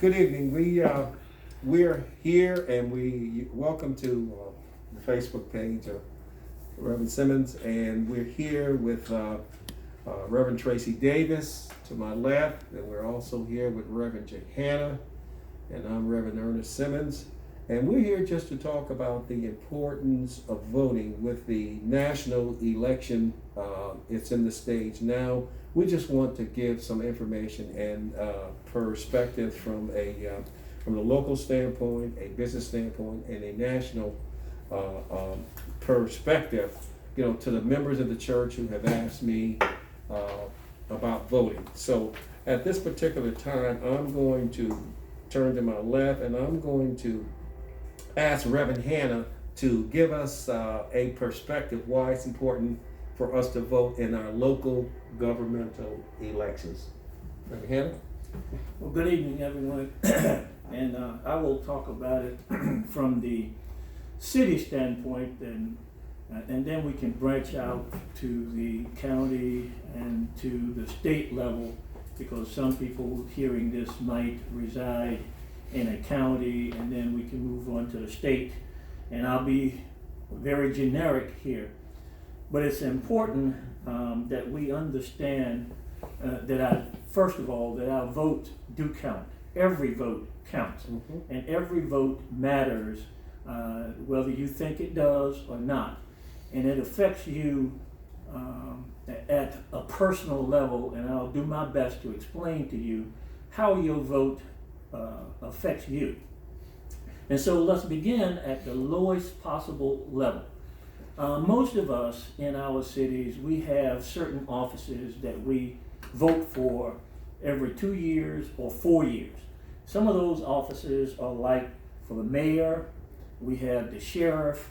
Good evening. We're here and we welcome to the Facebook page of Rev. Simmons, and we're here with Reverend Tracy Davis to my left, and we're also here with Reverend Hanna, and I'm Rev.Ernest Simmons, and we're here just to talk about the importance of voting with the national election. It's in the stage now. We just want to give some information and perspective from the local standpoint, a business standpoint, and a national perspective, to the members of the church who have asked me about voting. So at this particular time, I'm going to turn to my left, and I'm going to ask Reverend Hanna to give us a perspective why it's important for us to vote in our local governmental elections. Reverend Hanna? Well, good evening, everyone. And I will talk about it from the city standpoint, and then we can branch out to the county and to the state level, because some people hearing this might reside in a county, and then we can move on to the state. And I'll be very generic here, but it's important that we understand first of all, that our votes do count. Every vote counts, and every vote matters, whether you think it does or not. And it affects you at a personal level, and I'll do my best to explain to you how your vote affects you. And so let's begin at the lowest possible level. Most of us in our cities, we have certain offices that we vote for every 2 years or 4 years. Some of those offices are like for the mayor, we have the sheriff,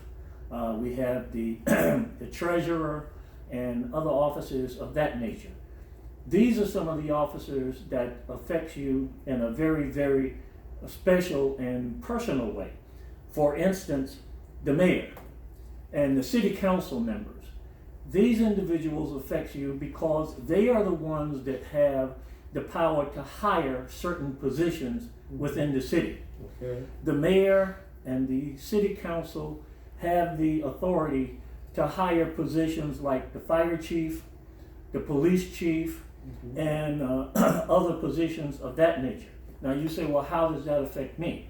we have the, the treasurer, and other offices of that nature. These are some of the officers that affect you in a very, very special and personal way. For instance, the mayor and the city council members. These individuals affect you because they are the ones that have the power to hire certain positions within the city. Okay. The mayor and the city council have the authority to hire positions like the fire chief, the police chief, and other positions of that nature. Now you say, well, how does that affect me?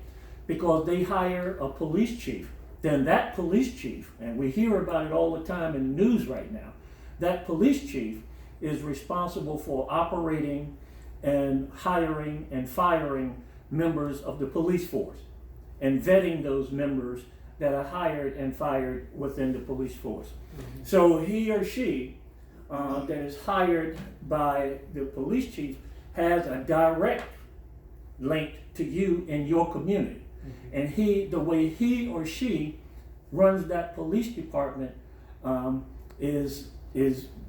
Because they hire a police chief, then that police chief, and we hear about it all the time in the news right now, that police chief is responsible for operating and hiring and firing members of the police force and vetting those members that are hired and fired within the police force. So he or she that is hired by the police chief has a direct link to you in your community. And the way he or she runs that police department is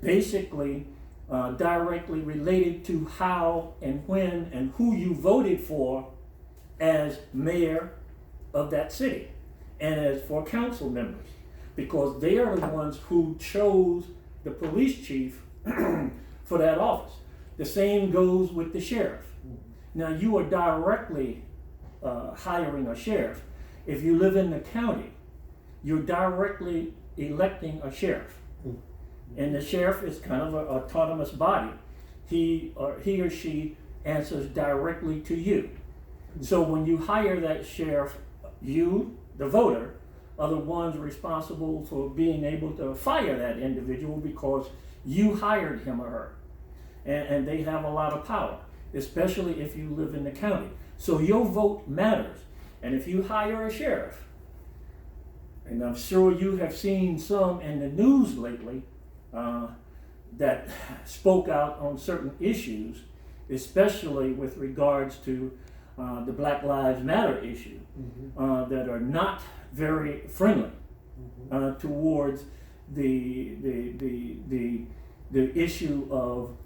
basically directly related to how and when and who you voted for as mayor of that city and as for council members, because they are the ones who chose the police chief for that office. The same goes with the sheriff. Now you are directly hiring a sheriff. If you live in the county, you're directly electing a sheriff. And the sheriff is kind of an autonomous body. He or she answers directly to you. So when you hire that sheriff, you, the voter, are the ones responsible for being able to fire that individual because you hired him or her. And they have a lot of power, especially if you live in the county. So your vote matters. And if you hire a sheriff, and I'm sure you have seen some in the news lately that spoke out on certain issues, especially with regards to the Black Lives Matter issue, that are not very friendly towards the issue of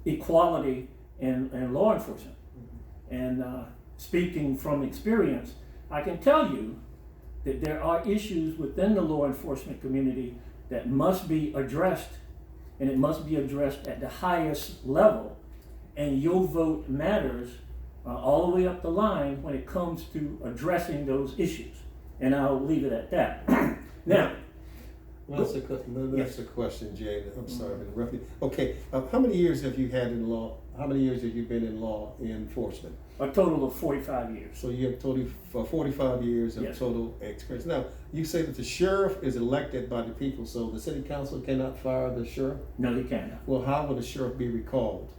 equality in law enforcement. And speaking from experience, I can tell you that there are issues within the law enforcement community that must be addressed, and it must be addressed at the highest level. and your vote matters all the way up the line when it comes to addressing those issues. And I'll leave it at that. Now, That's a question, Jay. I'm sorry to interrupt you. Okay, how many years have you had in law? How many years have you been in law enforcement? a total of 45 years. So you have totally for 45 years of Yes. total experience. Now, you say that the sheriff is elected by the people, so the city council cannot fire the sheriff? No, they cannot. Well, how would the sheriff be recalled?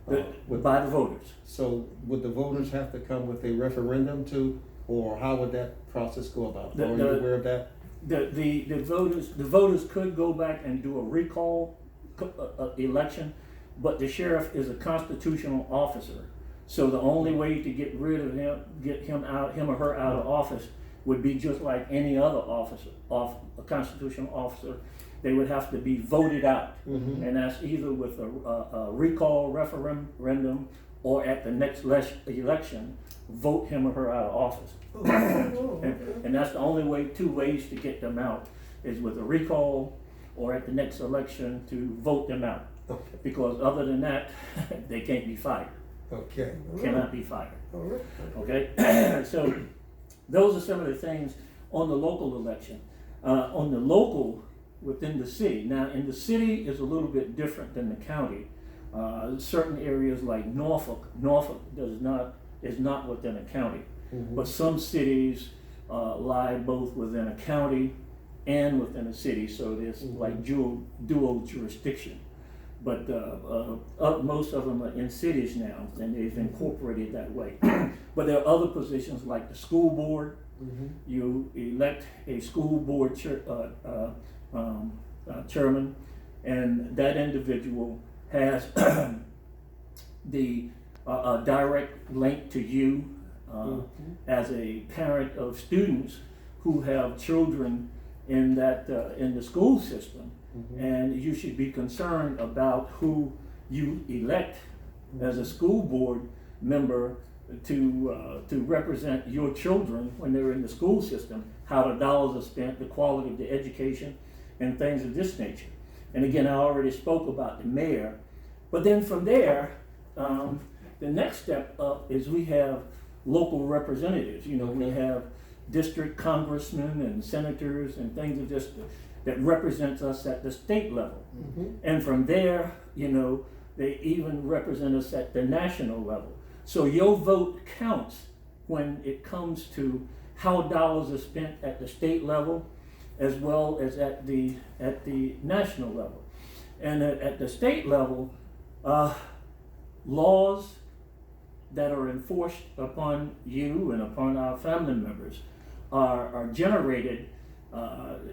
By the voters. So would the voters have to come with a referendum to, or how would that process go about? Are you aware of that? The voters could go back and do a recall election, but the sheriff is a constitutional officer. So the only way to get rid of him, get him or her out of office, would be just like any other officer, a constitutional officer. They would have to be voted out, and that's either with a recall referendum or at the next election, vote him or her out of office. And that's the only way, 2 ways to get them out, is with a recall or at the next election to vote them out. Okay. Because other than that, they can't be fired. Okay. Cannot be fired. All right. Okay? So those are some of the things on the local election. On the local within the city. Now in the city is a little bit different than the county. Certain areas like Norfolk is not within a county. But some cities lie both within a county and within a city, so there's like dual jurisdiction. But most of them are in cities now, and they've incorporated that way. But there are other positions like the school board. You elect a school board chairman, and that individual has the direct link to you as a parent of students who have children in the school system. And you should be concerned about who you elect as a school board member to represent your children when they're in the school system, how the dollars are spent, the quality of the education, and things of this nature. And again, I already spoke about the mayor. But then from there, the next step up is we have local representatives. You know, we have district congressmen and senators and things of this that represents us at the state level. And from there, you know, they even represent us at the national level. So your vote counts when it comes to how dollars are spent at the state level as well as at the national level. And at the state level, laws that are enforced upon you and upon our family members are generated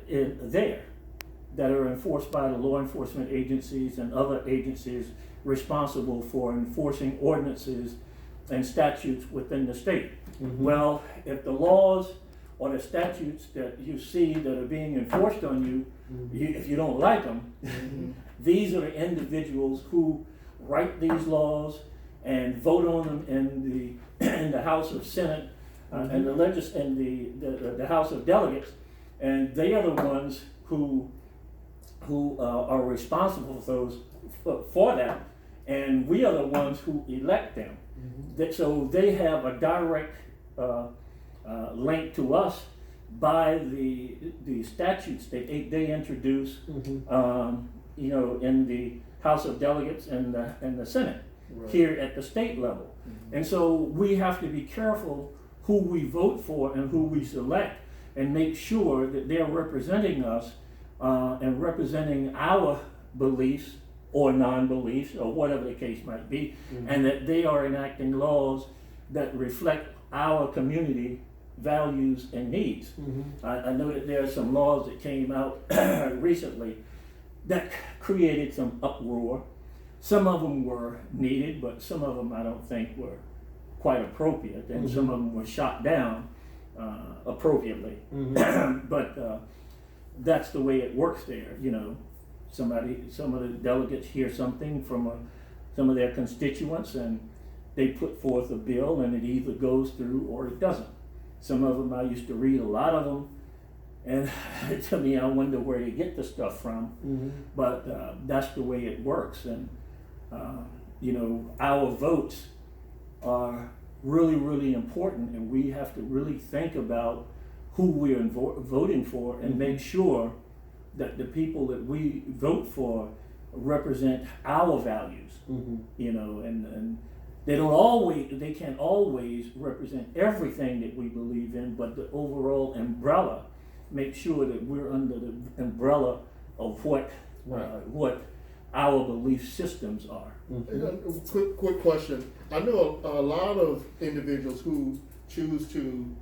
in there, that are enforced by the law enforcement agencies and other agencies responsible for enforcing ordinances and statutes within the state. Well, if the laws or the statutes that you see that are being enforced on you, if you don't like them, these are the individuals who write these laws and vote on them in the House of Senate and the House of Delegates, and they are the ones who are responsible for that, and we are the ones who elect them. So they have a direct link to us by the statutes that they introduce, you know, in the House of Delegates and the Senate here at the state level. And so we have to be careful who we vote for and who we select, and make sure that they're representing us and representing our beliefs or non-beliefs or whatever the case might be, and that they are enacting laws that reflect our community values and needs. I know that there are some laws that came out recently that created some uproar. Some of them were needed, but some of them I don't think were quite appropriate, and some of them were shot down appropriately. But that's the way it works there. You know, some of the delegates hear something from some of their constituents, and they put forth a bill, and it either goes through or it doesn't. Some of them, I used to read a lot of them, and to me, I wonder where they get the stuff from. But that's the way it works, and our votes are really, really important, and we have to really think about who we're voting for and make sure that the people that we vote for represent our values. And they can't always represent everything that we believe in, but the overall umbrella, make sure that we're under the umbrella of what our belief systems are. Quick question. I know a lot of individuals who choose to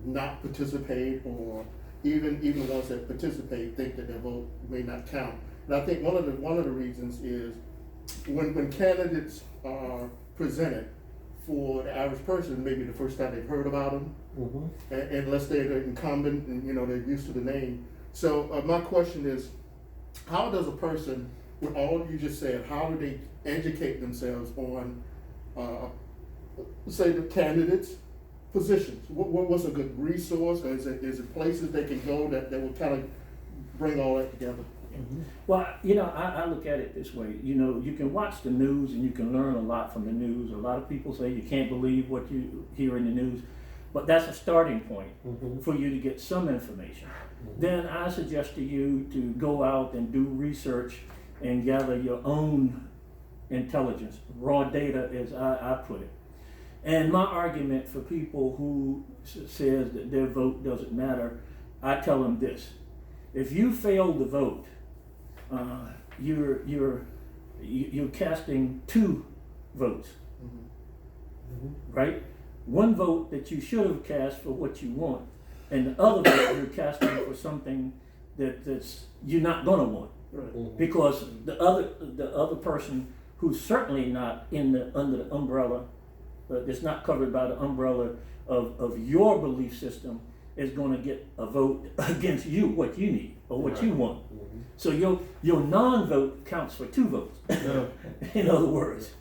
not participate, or even the ones that participate think that their vote may not count. And I think one of the reasons is when candidates are presented, for the average person, maybe the first time they've heard about them, unless they're the incumbent and they're used to the name. So my question is, how does a person, with all you just said, how do they educate themselves on, say, the candidates' positions? What's a good resource? Or is it places they can go that will kind of bring all that together? Well, I look at it this way. You can watch the news and you can learn a lot from the news. A lot of people say you can't believe what you hear in the news, but that's a starting point for you to get some information. Then I suggest to you to go out and do research and gather your own intelligence, raw data, as I put it. And my argument for people who says that their vote doesn't matter, I tell them this: if you fail to vote, you're casting two votes, right? One vote that you should have cast for what you want, and the other vote you're casting for something that's you're not gonna want, because the other person who's certainly not under the umbrella, that's not covered by the umbrella of your belief system, is going to get a vote against you, what you need or what you want. So your non-vote counts for two votes. In other words,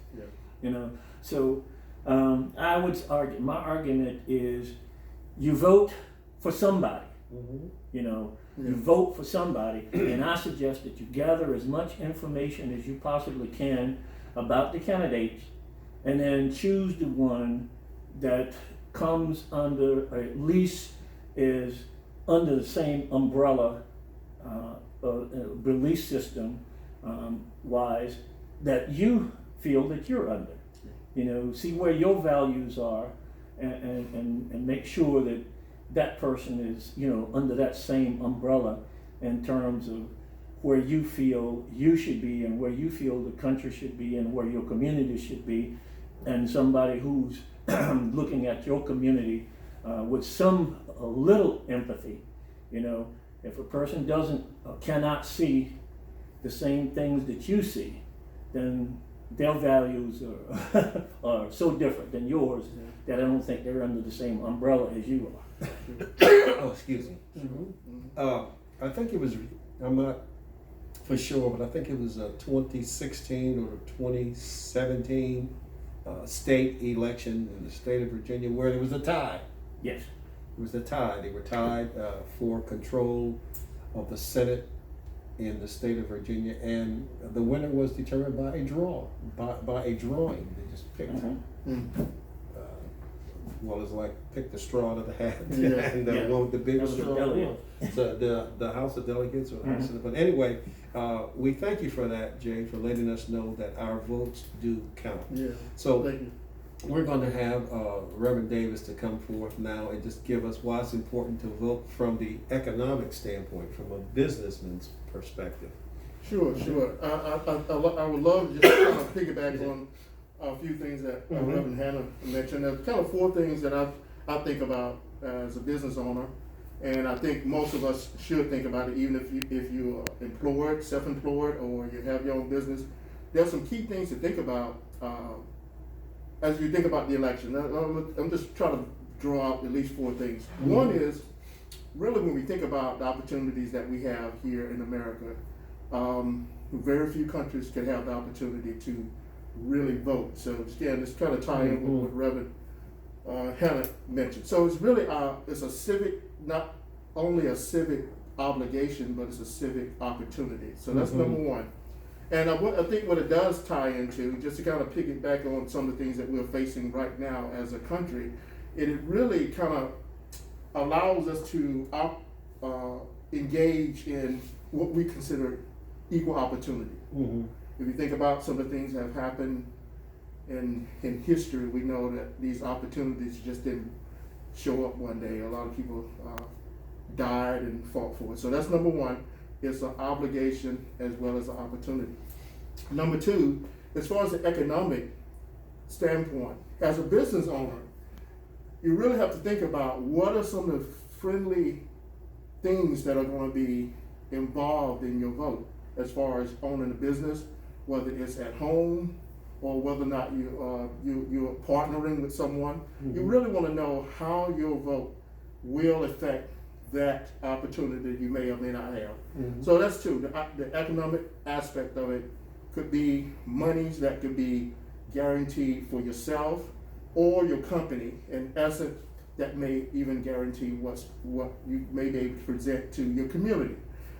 So I would argue, my argument is, you vote for somebody. You vote for somebody, and I suggest that you gather as much information as you possibly can about the candidates, and then choose the one that comes under, or at least is under the same umbrella, belief system wise, that you feel that you're under. See where your values are, and make sure that that person is under that same umbrella in terms of where you feel you should be, and where you feel the country should be, and where your community should be, and somebody who's looking at your community with a little empathy. If a person cannot see the same things that you see, then their values are so different than yours that I don't think they're under the same umbrella as you are. Oh, excuse me. I think it was, I'm not for sure, but I think it was 2016 or 2017 state election in the state of Virginia where there was a tie. Yes. It was a tie. They were tied for control of the Senate in the state of Virginia, and the winner was determined by a draw, by a drawing. They just picked. Well, it's like pick the straw out of the hat, and one with the bigger straw. So the House of Delegates or House of, but anyway, we thank you for that, Jay, for letting us know that our votes do count. So thank you. We're going to have Reverend Davis to come forth now and just give us why it's important to vote from the economic standpoint, from a businessman's perspective. Sure. I would love to just kind of piggyback on a few things that Reverend Hanna mentioned. There's kind of four things that I think about as a business owner, and I think most of us should think about it, even if you are employed, self-employed, or you have your own business. There's some key things to think about as you think about the election. I'm just trying to draw out at least four things. One is, really, when we think about the opportunities that we have here in America, very few countries can have the opportunity to really vote. So again, it's kind of tying in with what Reverend Hanna mentioned. So it's really it's a civic, not only a civic obligation, but it's a civic opportunity. So that's number one. And I think what it does tie into, just to kind of piggyback on some of the things that we're facing right now as a country, it really kind of allows us to engage in what we consider equal opportunity. Mm-hmm. If you think about some of the things that have happened in history, we know that these opportunities just didn't show up one day. A lot of people died and fought for it. So that's number one. It's an obligation as well as an opportunity. Number two, as far as the economic standpoint, as a business owner, you really have to think about what are some of the friendly things that are going to be involved in your vote as far as owning a business, whether it's at home or whether or not you're partnering with someone. Mm-hmm. You really want to know how your vote will affect that opportunity that you may or may not have. Mm-hmm. So that's two. The economic aspect of it could be monies that could be guaranteed for yourself or your company. In essence, that may even guarantee what you may be able to present to your community.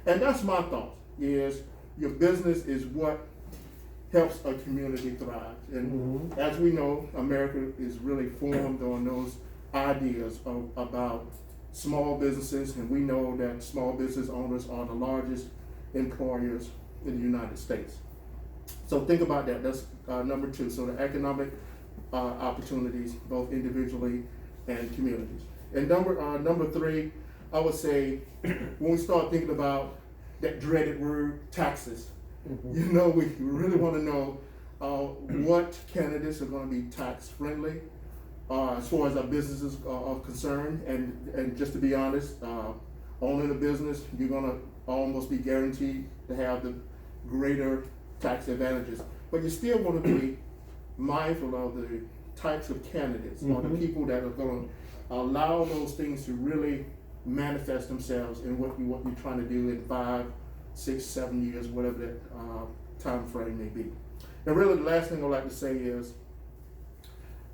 And that's my thought, is your business is what helps a community thrive. And as we know, America is really formed on those ideas about small businesses, and we know that small business owners are the largest employers in the United States. So think about that. That's number two. So the economic opportunities, both individually and communities. And number three, I would say, when we start thinking about that dreaded word, taxes, you know, we really want to know what candidates are going to be tax friendly as far as our businesses are concerned. And just to be honest, owning a business, you're going to almost be guaranteed to have the greater tax advantages. But you still want to be mindful of the types of candidates or the people that are going to allow those things to really manifest themselves in what you're trying to do in 5, 6, 7 years, whatever that time frame may be. And really the last thing I'd like to say is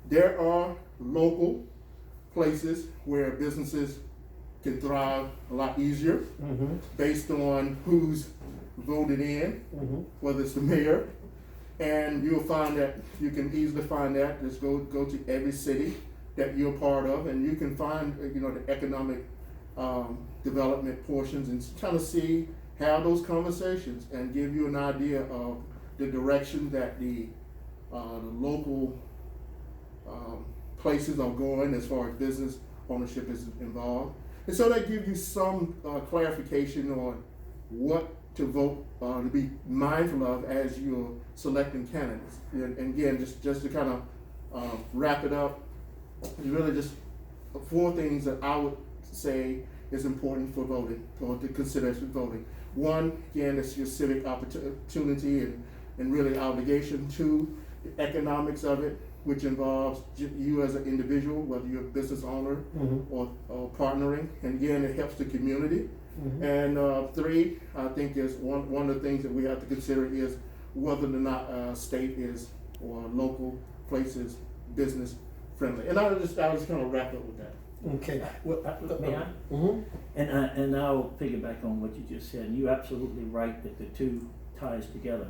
there are local places where businesses can thrive a lot easier based on who's voted in, whether it's the mayor. And you'll find that you can easily find that. Just go to every city that you're part of, and you can find the economic development portions and kind of see, have those conversations and give you an idea of the direction that the local places are going as far as business ownership is involved. And so that gives you some clarification on what to vote, to be mindful of as you're selecting candidates. And again, just to kind of wrap it up, it's really just 4 things that I would say is important for voting, or to consider for voting. 1, again, it's your civic opportunity and really obligation. 2, the economics of it, which involves you as an individual, whether you're a business owner or partnering. And again, it helps the community. And 3, I think is one of the things that we have to consider is whether or not a state is or local places business friendly. And I'll just kind of wrap up with that. Okay. Well, may I? And I'll piggyback on what you just said. And you're absolutely right that the two ties together.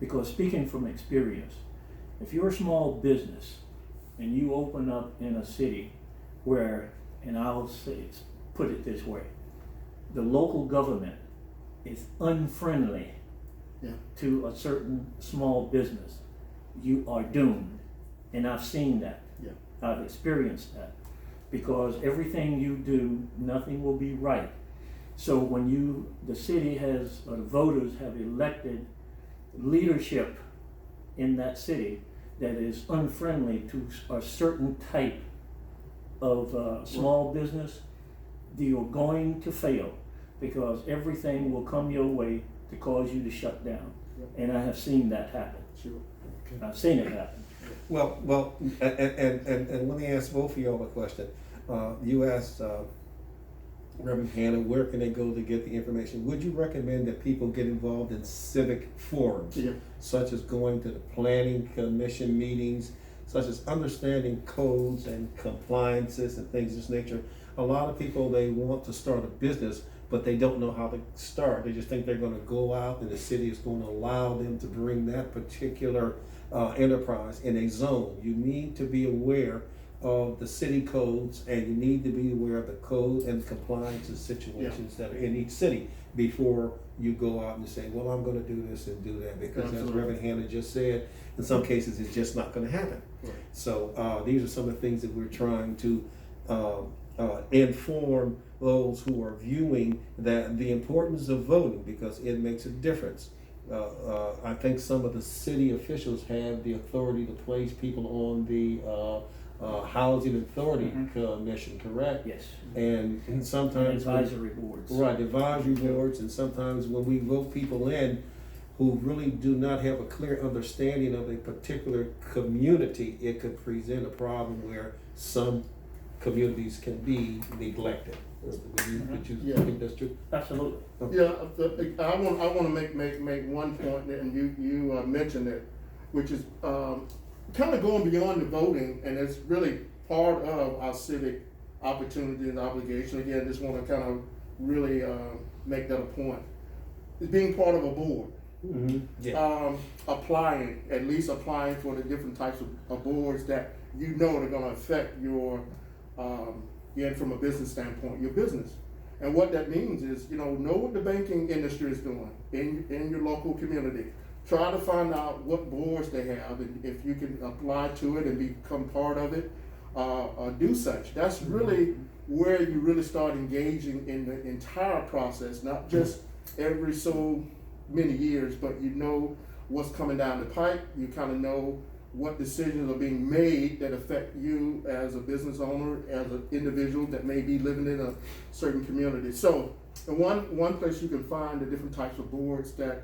Because speaking from experience, if you're a small business and you open up in a city where, and I'll say, put it this way, the local government is unfriendly to a certain small business, you are doomed. And I've seen that. I've experienced that. Because everything you do, nothing will be right. So when the city has, or the voters have elected leadership in that city that is unfriendly to a certain type of small business, you're going to fail, because everything will come your way to cause you to shut down. And I have seen that happen. I've seen it happen. Well, and let me ask both of y'all a question. You asked Reverend Hanna, where can they go to get the information? Would you recommend that people get involved in civic forums, such as going to the planning commission meetings, such as understanding codes and compliances and things of this nature? A lot of people, they want to start a business, but they don't know how to start. They just think they're going to go out and the city is going to allow them to bring that particular enterprise in a zone. You need to be aware of the city codes, and you need to be aware of the code and compliance and situations that are in each city before you go out and say, well, I'm going to do this and do that, because as Reverend Hanna just said, in some cases it's just not going to happen. Right. So these are some of the things that we're trying to inform those who are viewing that the importance of voting, because it makes a difference. I think some of the city officials have the authority to place people on the Housing Authority Commission, correct? Yes. And sometimes Advisory boards. Right, advisory boards, and sometimes when we vote people in who really do not have a clear understanding of a particular community, it could present a problem where some communities can be neglected. Would you think that's true? Absolutely. Yeah, I want to make one point, and you mentioned it, which is kind of going beyond the voting, and it's really part of our civic opportunity and obligation. Again, just want to kind of really make that a point. It's being part of a board. At least applying for the different types of boards that you know are going to affect your, from a business standpoint, your business. And what that means is, know what the banking industry is doing in your local community. Try to find out what boards they have, and if you can apply to it and become part of it, do such. That's really where you really start engaging in the entire process, not just every so many years, but you know what's coming down the pipe. You kind of know what decisions are being made that affect you as a business owner, as an individual that may be living in a certain community. So, the one place you can find the different types of boards that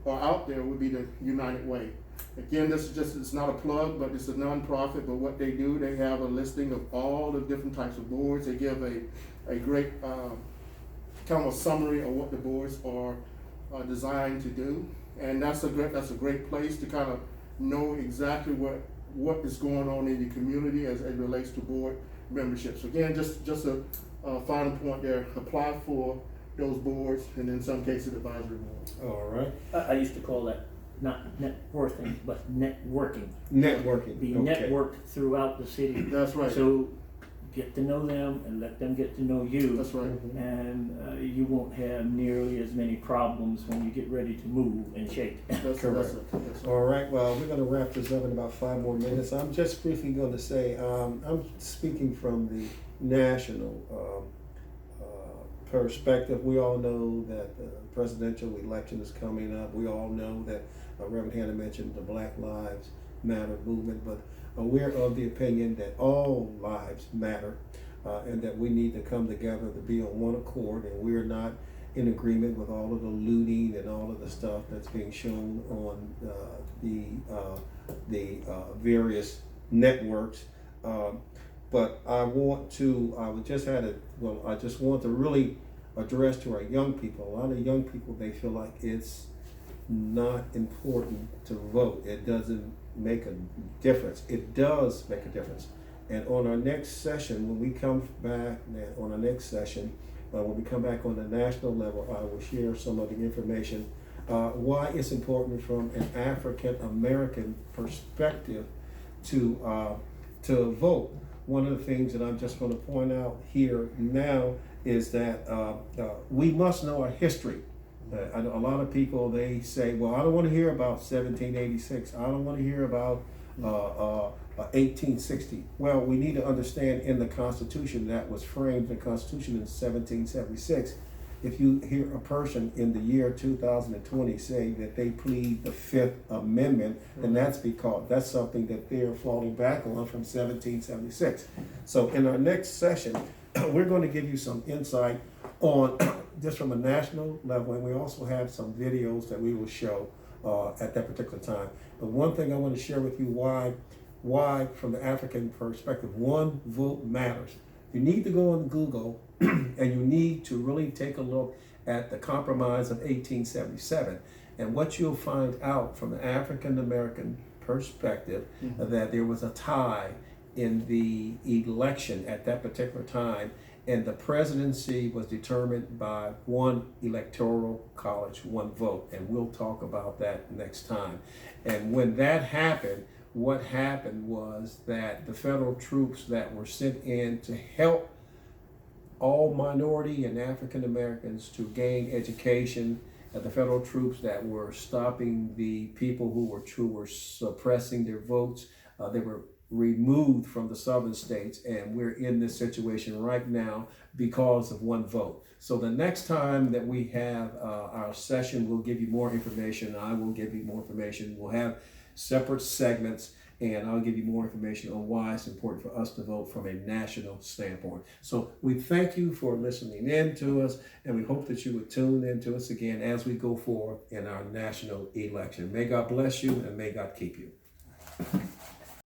are out there would be the United Way. Again, this is it's not a plug, but it's a nonprofit, but what they do, they have a listing of all the different types of boards. They give a great kind of a summary of what the boards are designed to do, and that's a great place to kind of know exactly what is going on in your community as it relates to board memberships. So again, just a final point there, apply for those boards, and in some cases advisory boards. All right. I used to call that not networking, but networking. Networking. Be Okay. networked throughout the city. That's right. So get to know them and let them get to know you. That's right. And you won't have nearly as many problems when you get ready to move and shake. That's Correct. it. All right, well, we're going to wrap this up in about 5 more minutes. I'm just briefly going to say, I'm speaking from the national perspective. We all know that the presidential election is coming up. We all know that Reverend Hanna mentioned the Black Lives Matter movement, but we're of the opinion that all lives matter, and that we need to come together to be on one accord, and we're not in agreement with all of the looting and all of the stuff that's being shown on the various networks. But I just want to really address to our young people. A lot of young people, they feel like it's not important to vote. It doesn't make a difference. It does make a difference. And on our next session, when we come back on when we come back on the national level, I will share some of the information why it's important from an African American perspective to vote. One of the things that I'm just going to point out here now is that we must know our history. A lot of people, they say, well, I don't want to hear about 1786. I don't want to hear about 1860. Well, we need to understand in the Constitution that was framed, the Constitution in 1776. If you hear a person in the year 2020 say that they plead the Fifth Amendment, then that's because that's something that they're falling back on from 1776. So in our next session, we're going to give you some insight on just from a national level, and we also have some videos that we will show at that particular time. But one thing I want to share with you why from the African perspective, one vote matters. You need to go on Google and you need to really take a look at the Compromise of 1877. And what you'll find out from the African American perspective, that there was a tie in the election at that particular time, And the presidency was determined by one electoral college, one vote. And we'll talk about that next time. And when that happened, what happened was that the federal troops that were sent in to help all minority and African Americans to gain education, the federal troops that were stopping the people who were suppressing their votes, they were removed from the southern states, and we're in this situation right now because of one vote. So the next time that we have our session, we'll give you more information. I will give you more information. We'll have separate segments, and I'll give you more information on why it's important for us to vote from a national standpoint. So we thank you for listening in to us, and we hope that you would tune in to us again as we go forward in our national election. May God bless you, and may God keep you.